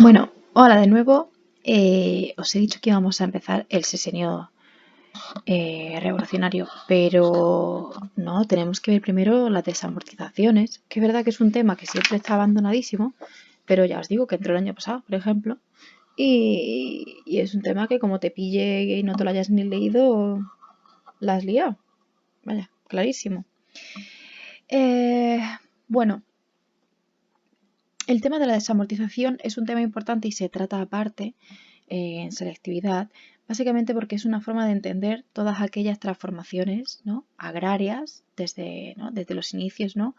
Bueno, hola de nuevo. Os he dicho que íbamos a empezar el sesenio revolucionario, pero no, tenemos que ver primero las desamortizaciones, que es verdad que es un tema que siempre está abandonadísimo, pero ya os digo que entró el año pasado, por ejemplo, y es un tema que como te pille y no te lo hayas ni leído, la has liado. Vaya, clarísimo. Bueno, el tema de la desamortización es un tema importante y se trata aparte en selectividad, básicamente porque es una forma de entender todas aquellas transformaciones, ¿no?, agrarias desde los inicios, ¿no?,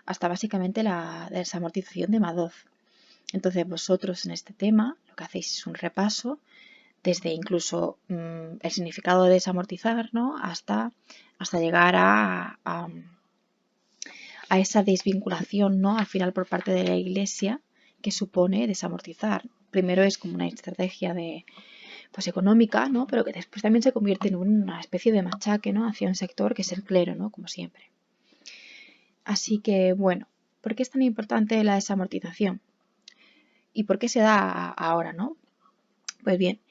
hasta básicamente la desamortización de Madoz. Entonces vosotros en este tema lo que hacéis es un repaso desde incluso el significado de desamortizar, ¿no?, hasta llegar a esa desvinculación, ¿no?, al final por parte de la Iglesia que supone desamortizar. Primero es como una estrategia pues económica, ¿no?, pero que después también se convierte en una especie de machaque, ¿no?, hacia un sector que es el clero, ¿no?, como siempre. Así que, bueno, ¿por qué es tan importante la desamortización? ¿Y por qué se da ahora, no? Pues bien,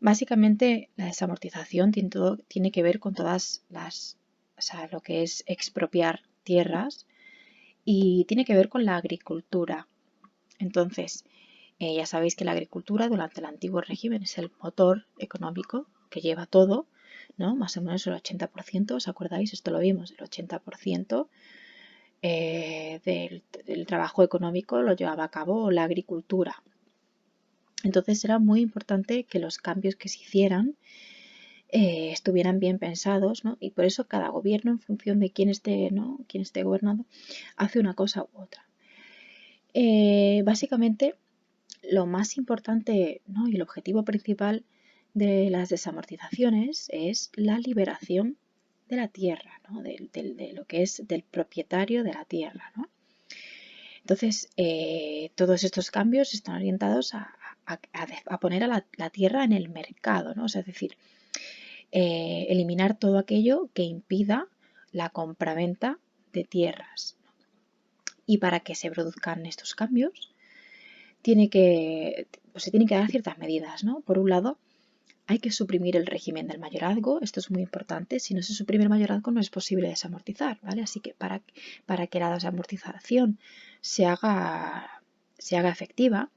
básicamente la desamortización tiene que ver con todas lo que es expropiar tierras y tiene que ver con la agricultura. Entonces, ya sabéis que la agricultura durante el antiguo régimen es el motor económico que lleva todo, ¿no? Más o menos el 80%, ¿os acordáis? Esto lo vimos, el 80% del trabajo económico lo llevaba a cabo la agricultura. Entonces era muy importante que los cambios que se hicieran estuvieran bien pensados, ¿no? Y por eso cada gobierno, en función de quién esté, ¿no?, quién esté gobernando, hace una cosa u otra. Básicamente, lo más importante, ¿no?, y el objetivo principal de las desamortizaciones es la liberación de la tierra, ¿no?, de lo que es del propietario de la tierra, ¿no? Entonces, todos estos cambios están orientados a poner a la tierra en el mercado, ¿no? O sea, es decir, eliminar todo aquello que impida la compraventa de tierras. Y para que se produzcan estos cambios, se tienen que dar ciertas medidas, ¿no? Por un lado, hay que suprimir el régimen del mayorazgo, esto es muy importante. Si no se suprime el mayorazgo no es posible desamortizar, ¿vale? Así que para que la desamortización se haga efectiva,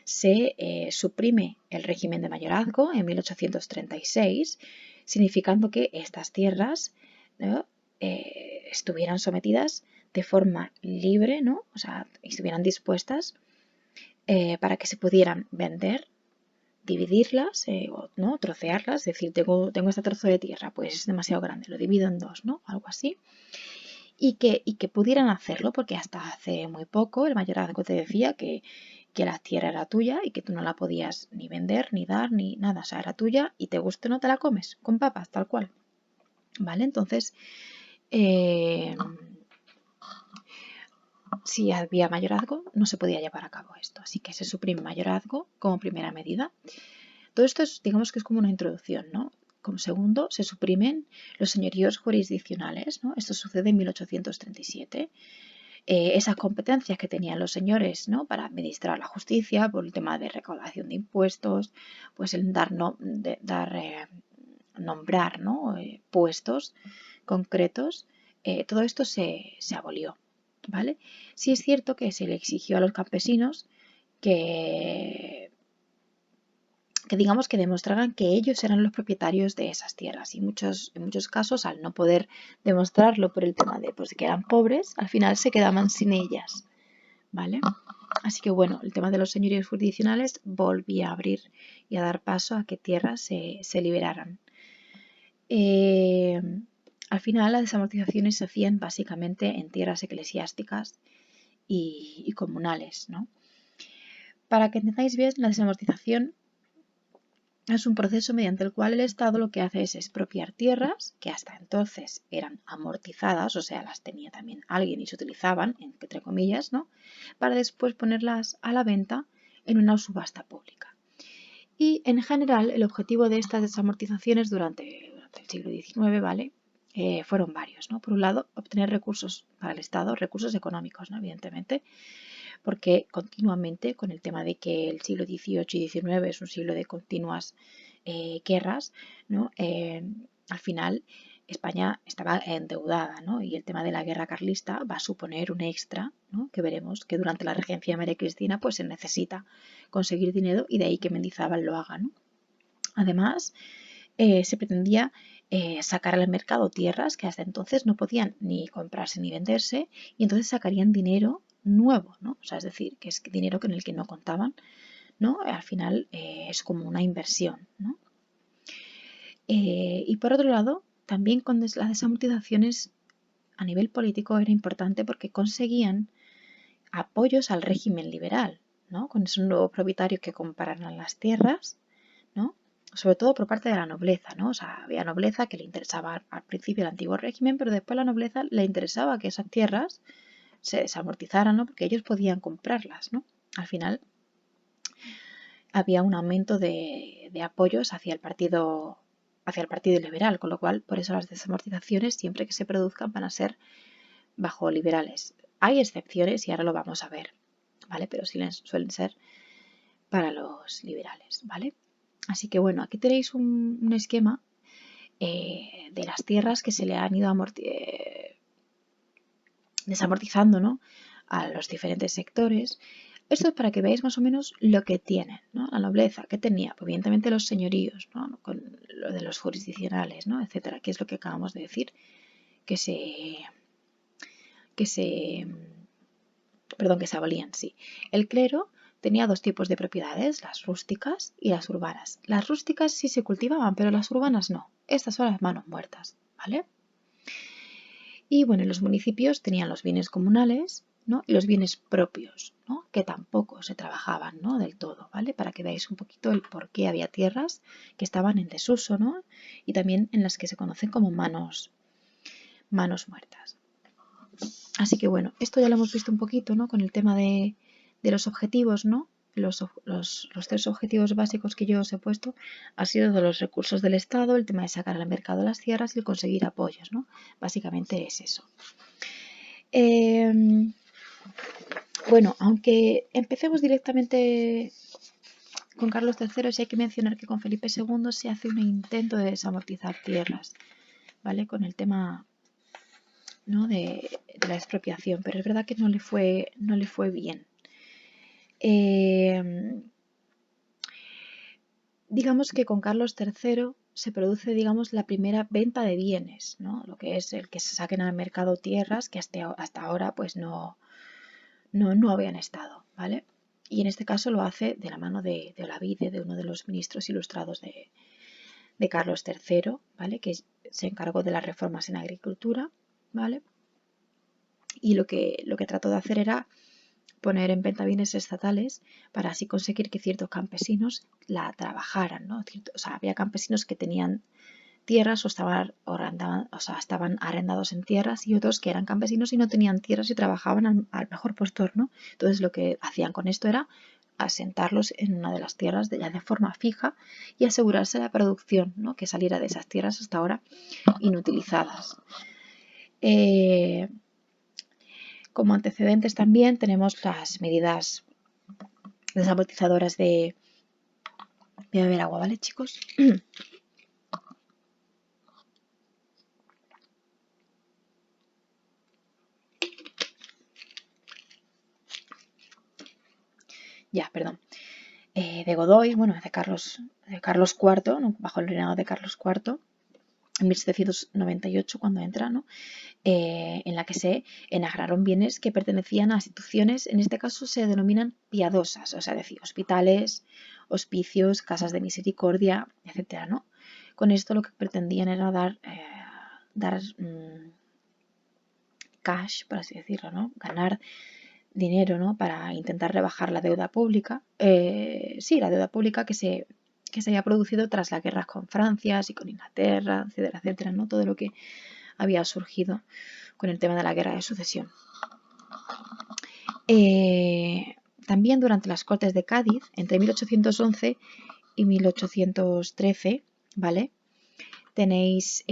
se suprime el régimen de mayorazgo en 1836, significando que estas tierras, ¿no?, estuvieran sometidas de forma libre, ¿no?, o sea, estuvieran dispuestas para que se pudieran vender, dividirlas, ¿no?, trocearlas, es decir, tengo este trozo de tierra, pues es demasiado grande, lo divido en dos, ¿no?, algo así. Y que pudieran hacerlo, porque hasta hace muy poco el mayorazgo te decía que la tierra era tuya y que tú no la podías ni vender, ni dar, ni nada, o sea, era tuya y te guste o no te la comes, con papas, tal cual. ¿Vale? Entonces, si había mayorazgo, no se podía llevar a cabo esto, así que se suprime mayorazgo como primera medida. Todo esto es, digamos que es como una introducción, ¿no? Como segundo, se suprimen los señoríos jurisdiccionales, ¿no? Esto sucede en 1837. Esas competencias que tenían los señores, ¿no?, para administrar la justicia, por el tema de recaudación de impuestos, pues el nombrar, ¿no?, puestos concretos, todo esto se abolió, ¿vale? Sí es cierto que se le exigió a los campesinos que digamos que demostraran que ellos eran los propietarios de esas tierras, y en muchos casos, al no poder demostrarlo por el tema de que eran pobres, al final se quedaban sin ellas, ¿vale? Así que bueno, el tema de los señoríos jurisdiccionales volvía a abrir y a dar paso a que tierras se liberaran. Al final las desamortizaciones se hacían básicamente en tierras eclesiásticas y comunales, ¿no? Para que entendáis bien, la desamortización es un proceso mediante el cual el Estado lo que hace es expropiar tierras que hasta entonces eran amortizadas, o sea, las tenía también alguien y se utilizaban, entre comillas, ¿no?, para después ponerlas a la venta en una subasta pública. Y en general el objetivo de estas desamortizaciones durante el siglo XIX, ¿vale?, fueron varios, ¿no? Por un lado, obtener recursos para el Estado, recursos económicos, ¿no? Evidentemente, porque continuamente con el tema de que el siglo XVIII y XIX es un siglo de continuas guerras, ¿no? Al final España estaba endeudada, ¿no? Y el tema de la guerra carlista va a suponer un extra, ¿no? Que veremos que durante la regencia de María Cristina pues se necesita conseguir dinero y de ahí que Mendizábal lo haga, ¿no? Además, se pretendía sacar al mercado tierras que hasta entonces no podían ni comprarse ni venderse y entonces sacarían dinero nuevo, ¿no? O sea, es decir, que es dinero con el que no contaban, ¿no? Al final es como una inversión, ¿no? Y por otro lado, también con las desamortizaciones a nivel político era importante porque conseguían apoyos al régimen liberal, ¿no? Con esos nuevos propietarios que compraran las tierras, ¿no? Sobre todo por parte de la nobleza, ¿no? O sea, había nobleza que le interesaba al principio el antiguo régimen, pero después a la nobleza le interesaba que esas tierras se desamortizaran, ¿no? Porque ellos podían comprarlas, ¿no? Al final había un aumento de apoyos hacia el partido liberal, con lo cual por eso las desamortizaciones siempre que se produzcan van a ser bajo liberales. Hay excepciones y ahora lo vamos a ver, ¿vale? Pero suelen ser para los liberales, ¿vale? Así que bueno, aquí tenéis un esquema de las tierras que se le han ido desamortizando, ¿no? A los diferentes sectores. Esto es para que veáis más o menos lo que tienen, ¿no? La nobleza, ¿qué tenía? Pues evidentemente los señoríos, ¿no? Con lo de los jurisdiccionales, ¿no? Etcétera, que es lo que acabamos de decir, que se abolían, sí. El clero tenía dos tipos de propiedades, las rústicas y las urbanas. Las rústicas sí se cultivaban, pero las urbanas no. Estas son las manos muertas, ¿vale? Y bueno, los municipios tenían los bienes comunales, ¿no? Y los bienes propios, ¿no? Que tampoco se trabajaban, ¿no? Del todo, ¿vale? Para que veáis un poquito el por qué había tierras que estaban en desuso, ¿no? Y también en las que se conocen como manos muertas. Así que bueno, esto ya lo hemos visto un poquito, ¿no? Con el tema de los objetivos, ¿no? Los tres objetivos básicos que yo os he puesto han sido de los recursos del Estado, el tema de sacar al mercado las tierras y el conseguir apoyos, ¿no? Básicamente es eso. Bueno, aunque empecemos directamente con Carlos III, sí hay que mencionar que con Felipe II se hace un intento de desamortizar tierras, ¿vale? Con el tema, ¿no? de la expropiación, pero es verdad que no le fue bien. Digamos que con Carlos III se produce, digamos, la primera venta de bienes, ¿no? Lo que es el que se saquen al mercado tierras que hasta ahora pues no habían estado, ¿vale? Y en este caso lo hace de la mano de Olavide, de uno de los ministros ilustrados de Carlos III, ¿vale? Que se encargó de las reformas en agricultura, ¿vale? Y lo que trató de hacer era poner en venta bienes estatales para así conseguir que ciertos campesinos la trabajaran, ¿no? O sea, había campesinos que tenían tierras o estaban arrendados en tierras y otros que eran campesinos y no tenían tierras y trabajaban al mejor postor, ¿no? Entonces lo que hacían con esto era asentarlos en una de las tierras ya de forma fija y asegurarse la producción, ¿no? Que saliera de esas tierras hasta ahora inutilizadas. Como antecedentes también tenemos las medidas desamortizadoras de... Voy a beber agua, ¿vale, chicos? Ya, perdón. De Godoy, bueno, de Carlos IV, ¿no? Bajo el reinado de Carlos IV, en 1798 cuando entra, ¿no? En la que se enajenaron bienes que pertenecían a instituciones, en este caso se denominan piadosas, o sea, es decir, hospitales, hospicios, casas de misericordia, etcétera, ¿no? Con esto lo que pretendían era dar cash, por así decirlo, ¿no? Ganar dinero, ¿no? Para intentar rebajar la deuda pública. La deuda pública que se había producido tras las guerras con Francia y con Inglaterra, etcétera, etcétera, ¿no? Todo lo que había surgido con el tema de la guerra de sucesión. También durante las Cortes de Cádiz, entre 1811 y 1813, ¿vale? Tenéis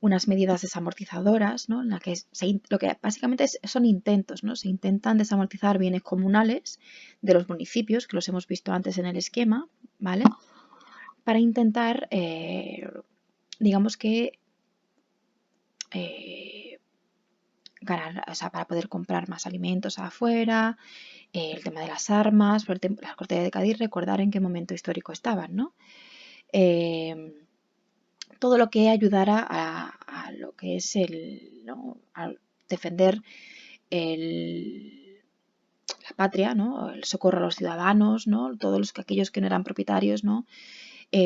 unas medidas desamortizadoras, ¿no? En la que lo que básicamente son intentos, ¿no? Se intentan desamortizar bienes comunales de los municipios, que los hemos visto antes en el esquema, ¿vale? Para intentar, digamos que, ganar, o sea, para poder comprar más alimentos afuera, el tema de las armas, las Cortes de Cádiz, recordar en qué momento histórico estaban, ¿no? Todo lo que ayudara a lo que es ¿no? a defender la patria, ¿no? El socorro a los ciudadanos, ¿no? Todos aquellos que no eran propietarios, ¿no?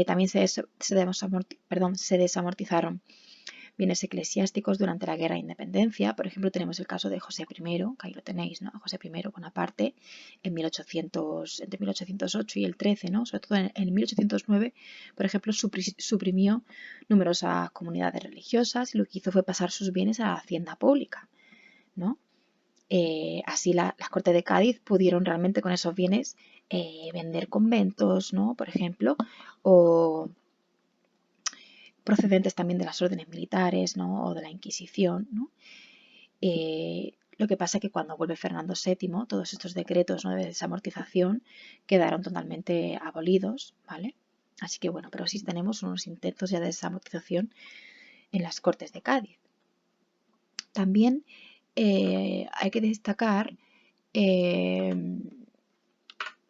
También se desamortizaron bienes eclesiásticos durante la Guerra de Independencia. Por ejemplo, tenemos el caso de José I, que ahí lo tenéis, ¿no? José I Bonaparte entre 1808 y el 13, ¿no? Sobre todo en 1809, por ejemplo, suprimió numerosas comunidades religiosas y lo que hizo fue pasar sus bienes a la hacienda pública, ¿no? Así las Cortes de Cádiz pudieron realmente con esos bienes vender conventos, ¿no? Por ejemplo, o procedentes también de las órdenes militares, ¿no? O de la Inquisición, ¿no? Lo que pasa es que cuando vuelve Fernando VII, todos estos decretos, ¿no? de desamortización quedaron totalmente abolidos, ¿vale? Así que bueno, pero sí tenemos unos intentos ya de desamortización en las Cortes de Cádiz. También hay que destacar,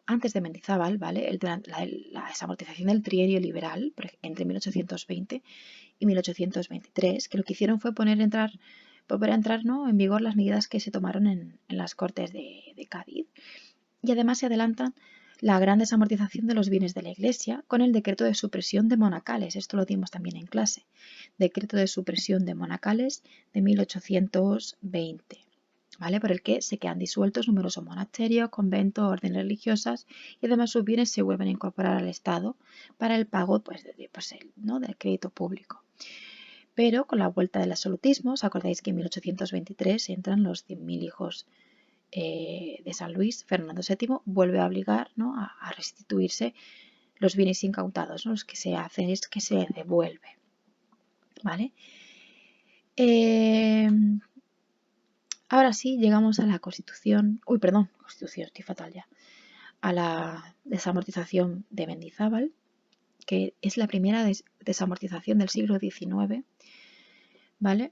antes de Mendizábal, ¿vale? La desamortización del trienio liberal entre 1820 y 1823, que lo que hicieron fue volver a entrar, ¿no? en vigor las medidas que se tomaron en las Cortes de Cádiz. Y además se adelantan la gran desamortización de los bienes de la Iglesia con el decreto de supresión de monacales. Esto lo dimos también en clase. Decreto de supresión de monacales de 1820. ¿Vale? Por el que se quedan disueltos numerosos monasterios, conventos, órdenes religiosas y además sus bienes se vuelven a incorporar al Estado para el pago ¿no? del crédito público. Pero con la vuelta del absolutismo, ¿os acordáis que en 1823 entran los 100.000 hijos de San Luis? Fernando VII vuelve a obligar, ¿no? a restituirse los bienes incautados, ¿no? Los que se hacen es que se devuelve. ¿Vale? Ahora sí, llegamos a la Constitución, Constitución, estoy fatal ya, a la desamortización de Mendizábal, que es la primera desamortización del siglo XIX, ¿vale?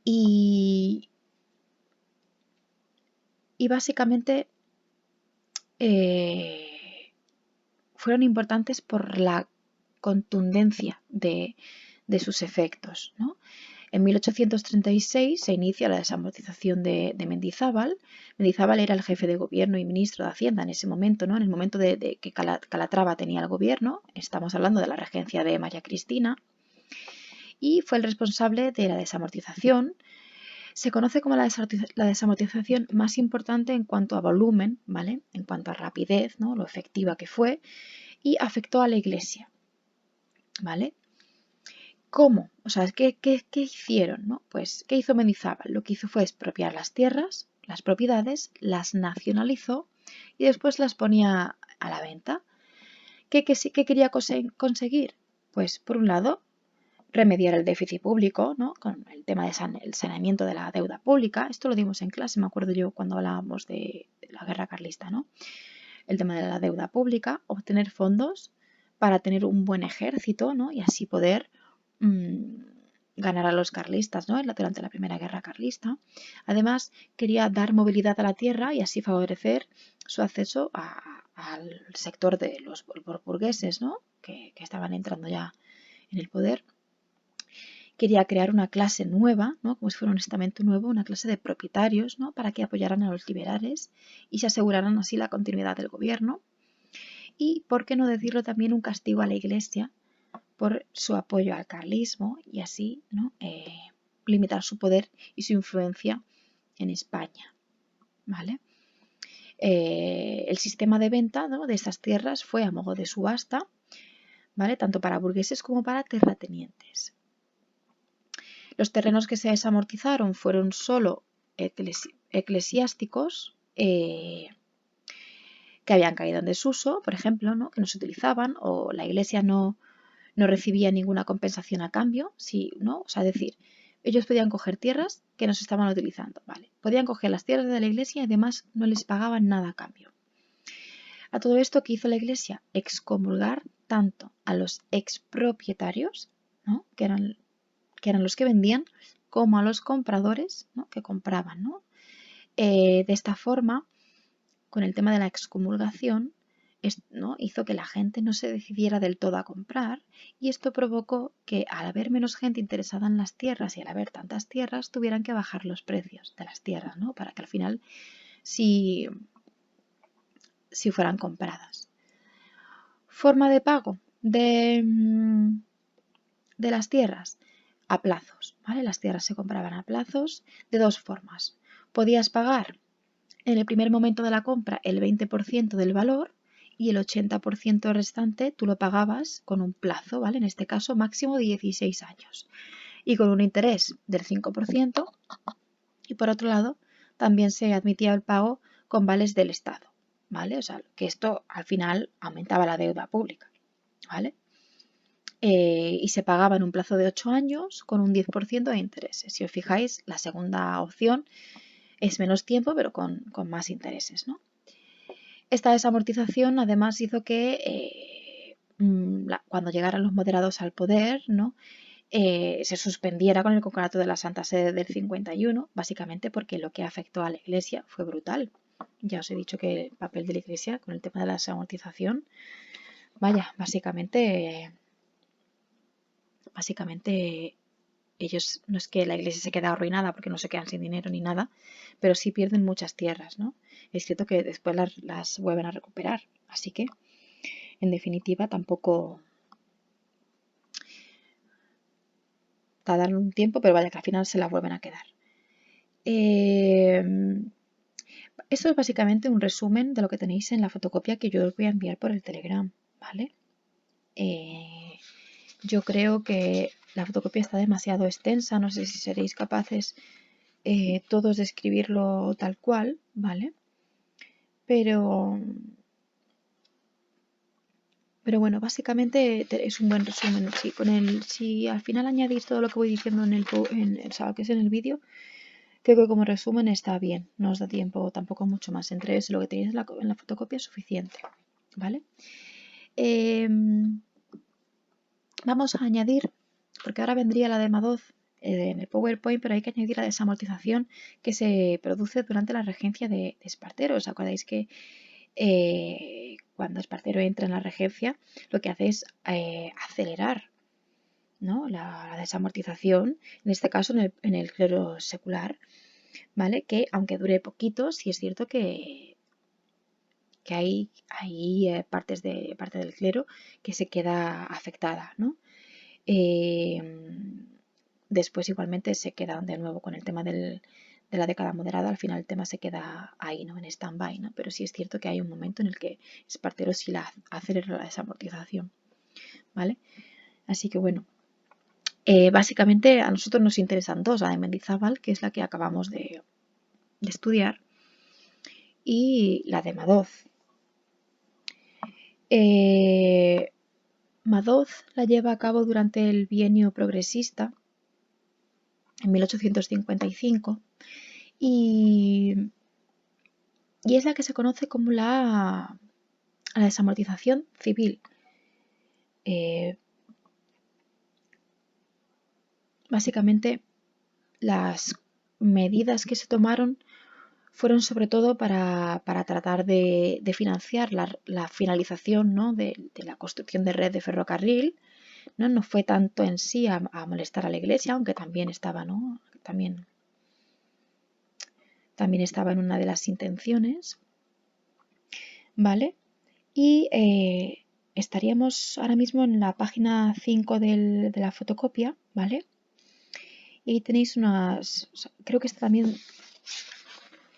Y básicamente fueron importantes por la contundencia de sus efectos, ¿no? En 1836 se inicia la desamortización de Mendizábal. Mendizábal era el jefe de gobierno y ministro de Hacienda en ese momento, ¿no? En el momento de que Calatrava tenía el gobierno. Estamos hablando de la regencia de María Cristina. Y fue el responsable de la desamortización. Se conoce como la desamortización más importante en cuanto a volumen, ¿vale? En cuanto a rapidez, ¿no? Lo efectiva que fue. Y afectó a la Iglesia, ¿vale? ¿Cómo? O sea, ¿qué hicieron? ¿No? Pues, ¿qué hizo Mendizábal? Lo que hizo fue expropiar las tierras, las propiedades, las nacionalizó y después las ponía a la venta. ¿Qué quería conseguir? Pues, por un lado, remediar el déficit público, ¿no? Con el tema del saneamiento de la deuda pública. Esto lo dimos en clase, me acuerdo yo cuando hablábamos de la guerra carlista, ¿no? El tema de la deuda pública, obtener fondos para tener un buen ejército, ¿no? Y así poder ganar a los carlistas, ¿no? Durante la primera guerra carlista. Además, quería dar movilidad a la tierra y así favorecer su acceso al sector de los burgueses, ¿no? que estaban entrando ya en el poder. Quería crear una clase nueva, ¿no? Como si fuera un estamento nuevo, una clase de propietarios, ¿no? Para que apoyaran a los liberales y se aseguraran así la continuidad del gobierno. Y, por qué no decirlo, también un castigo a la Iglesia por su apoyo al carlismo y así, ¿no? Limitar su poder y su influencia en España, ¿vale? El sistema de venta, ¿no? de estas tierras fue a modo de subasta, ¿vale? Tanto para burgueses como para terratenientes. Los terrenos que se desamortizaron fueron solo eclesiásticos que habían caído en desuso, por ejemplo, ¿no? que no se utilizaban o la Iglesia no no recibían ninguna compensación a cambio, sí, ¿no? O sea, decir, ellos podían coger tierras que no se estaban utilizando, ¿vale? Podían coger las tierras de la iglesia y además no les pagaban nada a cambio. A todo esto, ¿qué hizo la iglesia? Excomulgar tanto a los expropietarios, ¿no? que eran los que vendían, como a los compradores, ¿no? que compraban, ¿no? De esta forma, con el tema de la excomulgación, ¿no? hizo que la gente no se decidiera del todo a comprar, y esto provocó que al haber menos gente interesada en las tierras y al haber tantas tierras tuvieran que bajar los precios de las tierras, ¿no? para que al final si fueran compradas. Forma de pago de las tierras a plazos, ¿vale? Las tierras se compraban a plazos de dos formas. Podías pagar en el primer momento de la compra el 20% del valor y el 80% restante tú lo pagabas con un plazo, ¿vale? En este caso máximo de 16 años y con un interés del 5%, y por otro lado también se admitía el pago con vales del Estado, ¿vale? O sea, que esto al final aumentaba la deuda pública, ¿vale? Y se pagaba en un plazo de 8 años con un 10% de intereses. Si os fijáis, la segunda opción es menos tiempo, pero con más intereses, ¿no? Esta desamortización además hizo que cuando llegaran los moderados al poder, ¿no? Se suspendiera con el concolato de la Santa Sede del 51, básicamente porque lo que afectó a la Iglesia fue brutal. Ya os he dicho que el papel de la Iglesia con el tema de la desamortización, vaya, básicamente ellos, no es que la iglesia se queda arruinada porque no se quedan sin dinero ni nada, pero sí pierden muchas tierras, ¿no? Es cierto que después las vuelven a recuperar, así que, en definitiva, tampoco tardan un tiempo, pero vaya que al final se las vuelven a quedar. Esto es básicamente un resumen de lo que tenéis en la fotocopia que yo os voy a enviar por el Telegram, ¿vale? Yo creo que la fotocopia está demasiado extensa, no sé si seréis capaces todos de escribirlo tal cual, ¿vale? Pero bueno, básicamente es un buen resumen. Si al final añadís todo lo que voy diciendo en el que es en el vídeo, creo que como resumen está bien. No os da tiempo tampoco mucho más. Entre eso y lo que tenéis en la fotocopia es suficiente, ¿vale? Vamos a añadir, porque ahora vendría la de Madoz en el PowerPoint, pero hay que añadir la desamortización que se produce durante la regencia de Espartero. ¿Os acordáis que cuando Espartero entra en la regencia, lo que hace es acelerar, ¿no? la desamortización, en este caso en el clero secular, ¿vale? Que aunque dure poquito, sí es cierto que hay parte del clero que se queda afectada, ¿no? Después igualmente se queda de nuevo con el tema de la década moderada, al final el tema se queda ahí, ¿no? En stand-by, ¿no? Pero sí es cierto que hay un momento en el que Espartero sí acelera la desamortización, ¿vale? Así que bueno, básicamente a nosotros nos interesan dos, la de Mendizábal, que es la que acabamos de estudiar, y la de Madoz. Madoz la lleva a cabo durante el bienio progresista, en 1855, y es la que se conoce como la desamortización civil. Básicamente, las medidas que se tomaron fueron sobre todo para tratar de financiar la finalización, ¿no? de la construcción de red de ferrocarril. No fue tanto en sí a molestar a la iglesia, aunque también estaba, ¿no? También estaba en una de las intenciones, ¿vale? Y estaríamos ahora mismo en la página 5 de la fotocopia, ¿vale? Y ahí tenéis creo que está también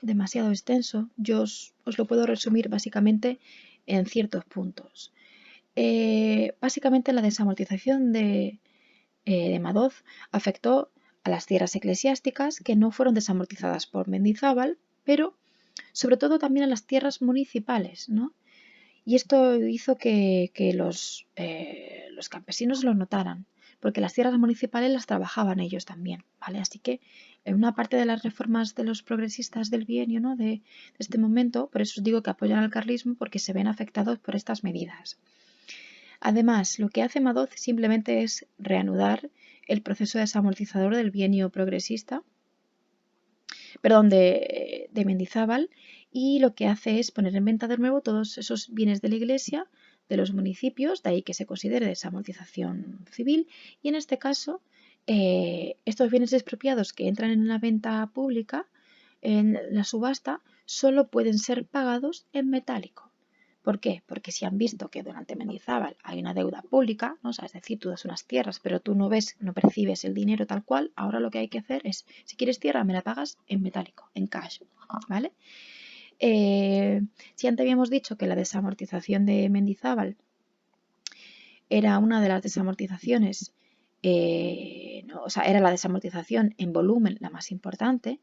demasiado extenso. Yo os lo puedo resumir básicamente en ciertos puntos. Básicamente la desamortización de Madoz afectó a las tierras eclesiásticas que no fueron desamortizadas por Mendizábal, pero sobre todo también a las tierras municipales, ¿no? Y esto hizo que los campesinos lo notaran, porque las tierras municipales las trabajaban ellos también, ¿vale? Así que en una parte de las reformas de los progresistas del bienio, ¿no? de este momento, por eso os digo que apoyan al carlismo, porque se ven afectados por estas medidas. Además, lo que hace Madoz simplemente es reanudar el proceso desamortizador del bienio progresista, perdón, de Mendizábal, y lo que hace es poner en venta de nuevo todos esos bienes de la Iglesia, de los municipios, de ahí que se considere desamortización civil, y en este caso, estos bienes expropiados que entran en la venta pública, en la subasta, solo pueden ser pagados en metálico. ¿Por qué? Porque si han visto que durante Mendizábal hay una deuda pública, ¿no? O sea, es decir, tú das unas tierras, pero tú no ves, no percibes el dinero tal cual, ahora lo que hay que hacer es, si quieres tierra, me la pagas en metálico, en cash, ¿vale? Si antes habíamos dicho que la desamortización de Mendizábal era una de las desamortizaciones, no, o sea, era la desamortización en volumen la más importante,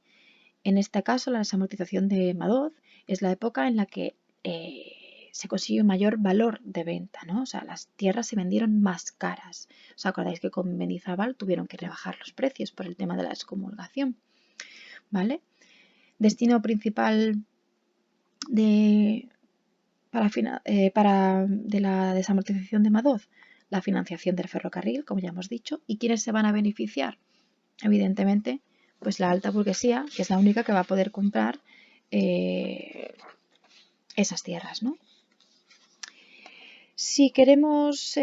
en este caso la desamortización de Madoz es la época en la que se consiguió mayor valor de venta, ¿no? O sea, las tierras se vendieron más caras. ¿Os acordáis que con Mendizábal tuvieron que rebajar los precios por el tema de la excomulgación? ¿Vale? Destino principal de la desamortización de Madoz, la financiación del ferrocarril, como ya hemos dicho. ¿Y quiénes se van a beneficiar? Evidentemente, pues la alta burguesía, que es la única que va a poder comprar esas tierras, ¿no? Si queremos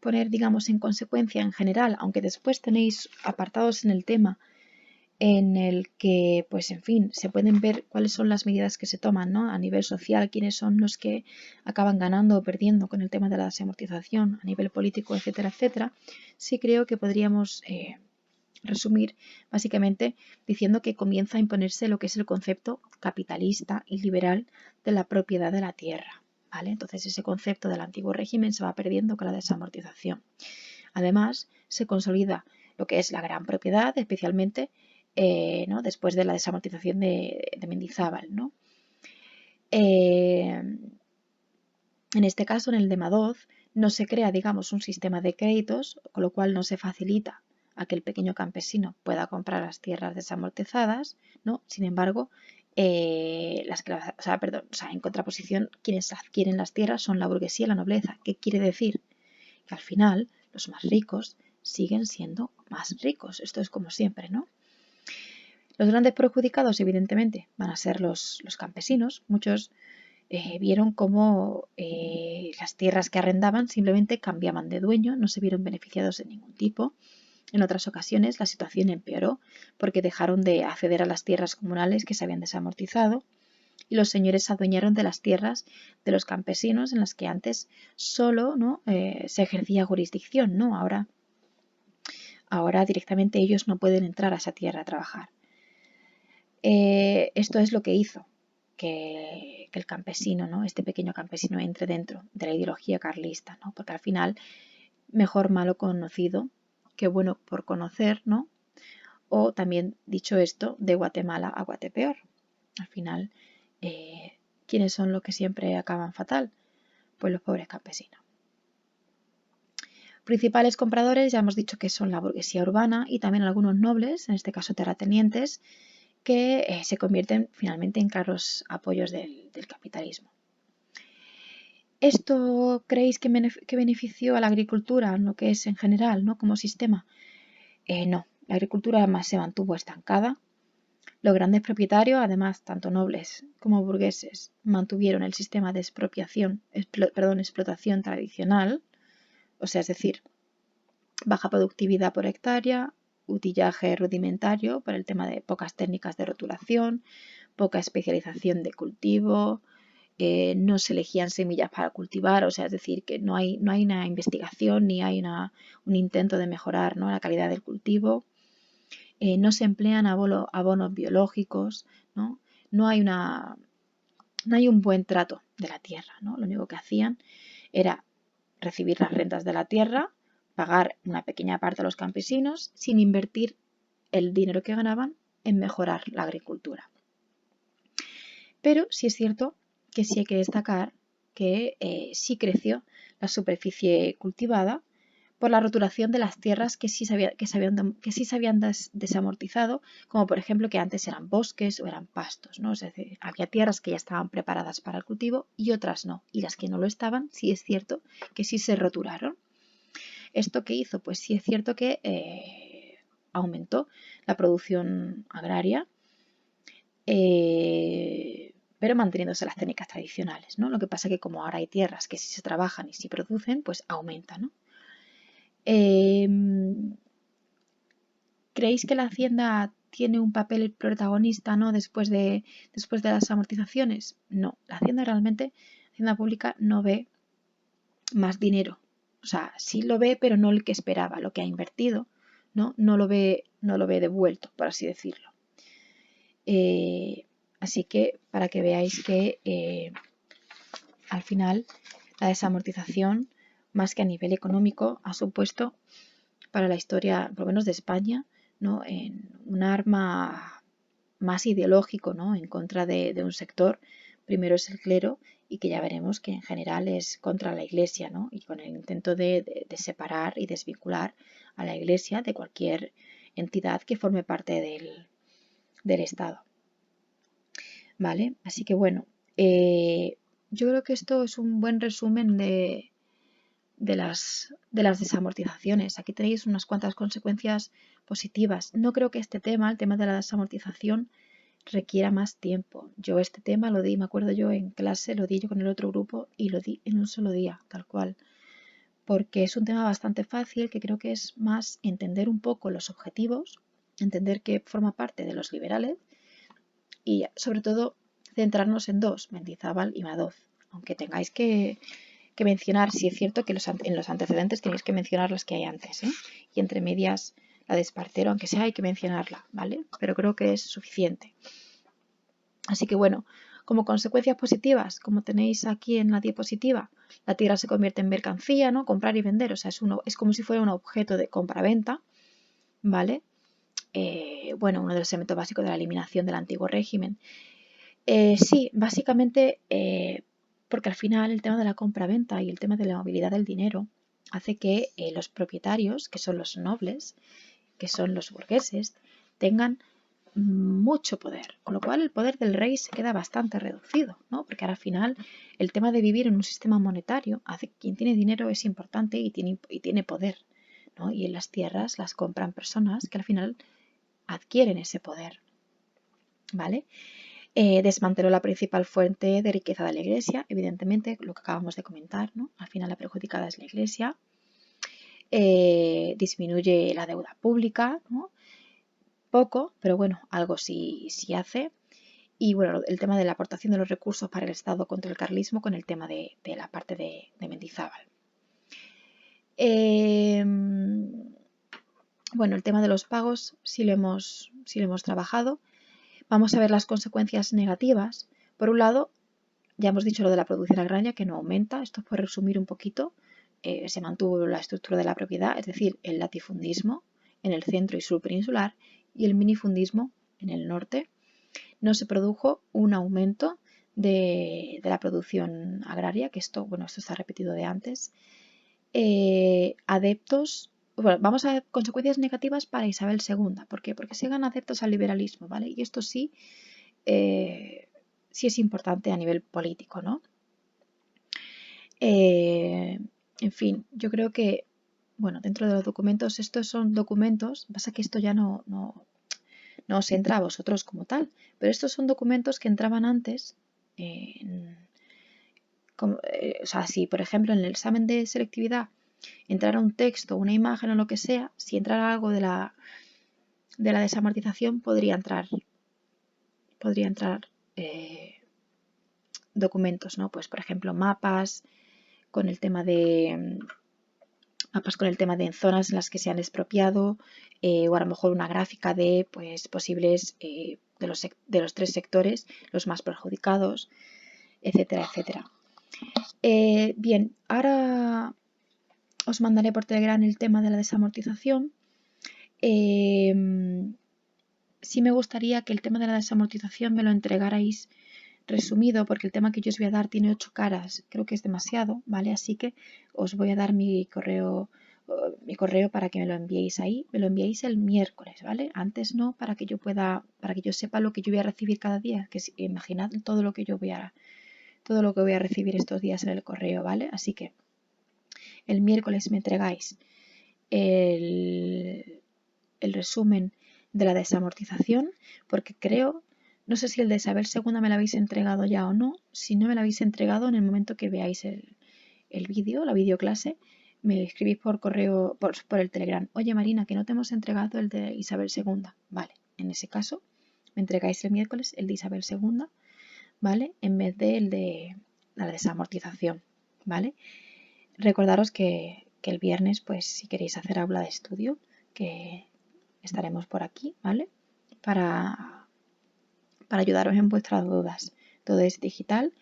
poner, digamos, en consecuencia en general, aunque después tenéis apartados en el tema en el que, pues en fin, se pueden ver cuáles son las medidas que se toman, ¿no? A nivel social, quiénes son los que acaban ganando o perdiendo con el tema de la desamortización, a nivel político, etcétera, etcétera, sí creo que podríamos resumir básicamente diciendo que comienza a imponerse lo que es el concepto capitalista y liberal de la propiedad de la tierra, ¿vale? Entonces ese concepto del antiguo régimen se va perdiendo con la desamortización. Además, se consolida lo que es la gran propiedad, especialmente ¿no? después de la desamortización de Mendizábal, ¿no? En este caso, en el de Madoz, no se crea, digamos, un sistema de créditos, con lo cual no se facilita a que el pequeño campesino pueda comprar las tierras desamortizadas, ¿no? Sin embargo, en contraposición, quienes adquieren las tierras son la burguesía y la nobleza. ¿Qué quiere decir? Que al final los más ricos siguen siendo más ricos. Esto es como siempre, ¿no? Los grandes perjudicados, evidentemente, van a ser los campesinos. Muchos vieron cómo las tierras que arrendaban simplemente cambiaban de dueño, no se vieron beneficiados de ningún tipo. En otras ocasiones la situación empeoró porque dejaron de acceder a las tierras comunales que se habían desamortizado y los señores se adueñaron de las tierras de los campesinos en las que antes solo, ¿no? Se ejercía jurisdicción, ¿no? Ahora directamente ellos no pueden entrar a esa tierra a trabajar. Esto es lo que hizo que el campesino, ¿no? Este pequeño campesino entre dentro de la ideología carlista, ¿no? Porque al final, mejor malo conocido que bueno por conocer, ¿no? O también, dicho esto, de Guatemala a Guatepeor. Al final, ¿quiénes son los que siempre acaban fatal? Pues los pobres campesinos. Principales compradores, ya hemos dicho que son la burguesía urbana y también algunos nobles, en este caso terratenientes, que se convierten finalmente en claros apoyos del capitalismo. ¿Esto creéis que benefició a la agricultura, lo que es en general, ¿no? Como sistema? No, la agricultura más se mantuvo estancada. Los grandes propietarios, además, tanto nobles como burgueses, mantuvieron el sistema de explotación tradicional, o sea, es decir, baja productividad por hectárea, utillaje rudimentario por el tema de pocas técnicas de rotulación, poca especialización de cultivo, no se elegían semillas para cultivar, o sea, es decir, que no hay una investigación ni hay un intento de mejorar, ¿no? La calidad del cultivo, no se emplean abonos biológicos, ¿no? No hay un buen trato de la tierra, ¿no? Lo único que hacían era recibir las rentas de la tierra, pagar una pequeña parte a los campesinos sin invertir el dinero que ganaban en mejorar la agricultura. Pero sí es cierto que sí hay que destacar que sí creció la superficie cultivada por la roturación de las tierras que sí se habían desamortizado, como por ejemplo que antes eran bosques o eran pastos, ¿no? Es decir, había tierras que ya estaban preparadas para el cultivo y otras no, y las que no lo estaban, sí es cierto que sí se roturaron. ¿Esto qué hizo? Pues sí es cierto que aumentó la producción agraria, pero manteniéndose las técnicas tradicionales, ¿no? Lo que pasa es que como ahora hay tierras que sí se trabajan y sí producen, pues aumenta, ¿no? ¿Creéis que la Hacienda tiene un papel protagonista, ¿no? después de las amortizaciones? No, la Hacienda realmente, la Hacienda Pública no ve más dinero. O sea, sí lo ve, pero no el que esperaba, lo que ha invertido, ¿no? No lo ve devuelto, por así decirlo. Así que para que veáis que al final la desamortización, más que a nivel económico, ha supuesto para la historia, por lo menos de España, ¿no? En un arma más ideológico, ¿no? En contra de un sector. Primero es el clero y que ya veremos que en general es contra la Iglesia, ¿no? Y con el intento de separar y desvincular a la Iglesia de cualquier entidad que forme parte del Estado. ¿Vale? Así que bueno, yo creo que esto es un buen resumen de las desamortizaciones. Aquí tenéis unas cuantas consecuencias positivas. No creo que este tema, el tema de la desamortización, requiera más tiempo. Yo este tema lo di, me acuerdo yo en clase, lo di yo con el otro grupo y lo di en un solo día, tal cual. Porque es un tema bastante fácil, que creo que es más entender un poco los objetivos, entender que forma parte de los liberales y sobre todo centrarnos en dos, Mendizábal y Madoz. Aunque tengáis que mencionar, si es cierto que en los antecedentes tenéis que mencionar las que hay antes, ¿eh? Y entre medias la de Espartero, aunque sea hay que mencionarla, ¿vale? Pero creo que es suficiente. Así que bueno, como consecuencias positivas, como tenéis aquí en la diapositiva, la tierra se convierte en mercancía, ¿no? Comprar y vender, o sea, es como si fuera un objeto de compra-venta, ¿vale? Bueno, uno de los elementos básicos de la eliminación del antiguo régimen. Sí, básicamente porque al final el tema de la compra-venta y el tema de la movilidad del dinero hace que los propietarios, que son los nobles, que son los burgueses, tengan mucho poder, con lo cual el poder del rey se queda bastante reducido, ¿no? Porque al final el tema de vivir en un sistema monetario hace que quien tiene dinero es importante y tiene poder, ¿no? Y en las tierras las compran personas que al final adquieren ese poder, ¿vale? Desmanteló la principal fuente de riqueza de la Iglesia, evidentemente, lo que acabamos de comentar, ¿no? Al final la perjudicada es la Iglesia. Disminuye la deuda pública, ¿no? Poco, pero bueno, algo sí hace. Y bueno, el tema de la aportación de los recursos para el Estado contra el carlismo con el tema de la parte de Mendizábal. Bueno, el tema de los pagos sí lo hemos trabajado. Vamos a ver las consecuencias negativas. Por un lado, ya hemos dicho lo de la producción agraria, que no aumenta. Esto por resumir un poquito. Se mantuvo la estructura de la propiedad, es decir, el latifundismo en el centro y sur peninsular y el minifundismo en el norte. No se produjo un aumento de la producción agraria, que esto está repetido de antes. Vamos a ver consecuencias negativas para Isabel II. ¿Por qué? Porque se ganan adeptos al liberalismo, ¿vale? Y esto sí es importante a nivel político, ¿no? En fin, yo creo que, bueno, dentro de los documentos, estos son documentos, pasa que esto ya no os entra a vosotros como tal, pero estos son documentos que entraban antes, o sea, si por ejemplo en el examen de selectividad entrara un texto, una imagen o lo que sea, si entrara algo de la desamortización podría entrar documentos, ¿no? Pues por ejemplo mapas con el tema de zonas en las que se han expropiado, o a lo mejor una gráfica de pues posibles de los tres sectores, los más perjudicados, etcétera, etcétera. Bien, ahora os mandaré por Telegram el tema de la desamortización. Sí me gustaría que el tema de la desamortización me lo entregarais resumido porque el tema que yo os voy a dar tiene 8 caras, creo que es demasiado, ¿vale? Así que os voy a dar mi correo para que me lo enviéis ahí, me lo enviéis el miércoles, ¿vale? Antes no, para que yo pueda, para que yo sepa lo que yo voy a recibir cada día, que imaginad todo lo que voy a recibir estos días en el correo, ¿vale? Así que el miércoles me entregáis el resumen de la desamortización, porque creo, no sé si el de Isabel II me lo habéis entregado ya o no. Si no me lo habéis entregado, en el momento que veáis el vídeo, la videoclase, me escribís por correo, por el Telegram. Oye Marina, que no te hemos entregado el de Isabel II. Vale, en ese caso me entregáis el miércoles el de Isabel II, ¿vale? En vez de el de la desamortización, ¿vale? Recordaros que el viernes, pues si queréis hacer aula de estudio, que estaremos por aquí, ¿vale? Para ayudaros en vuestras dudas. Todo es digital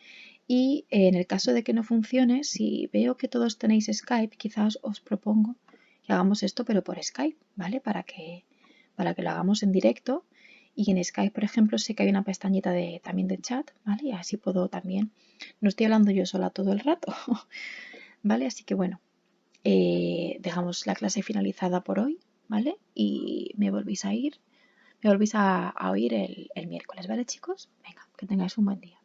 y en el caso de que no funcione, si veo que todos tenéis Skype, quizás os propongo que hagamos esto pero por Skype, ¿vale? Para que lo hagamos en directo y en Skype, por ejemplo, sé que hay una pestañita también de chat, ¿vale? Y así puedo también, no estoy hablando yo sola todo el rato, ¿vale? Así que bueno, dejamos la clase finalizada por hoy, ¿vale? Y me volvéis a oír el miércoles, ¿vale, chicos? Venga, que tengáis un buen día.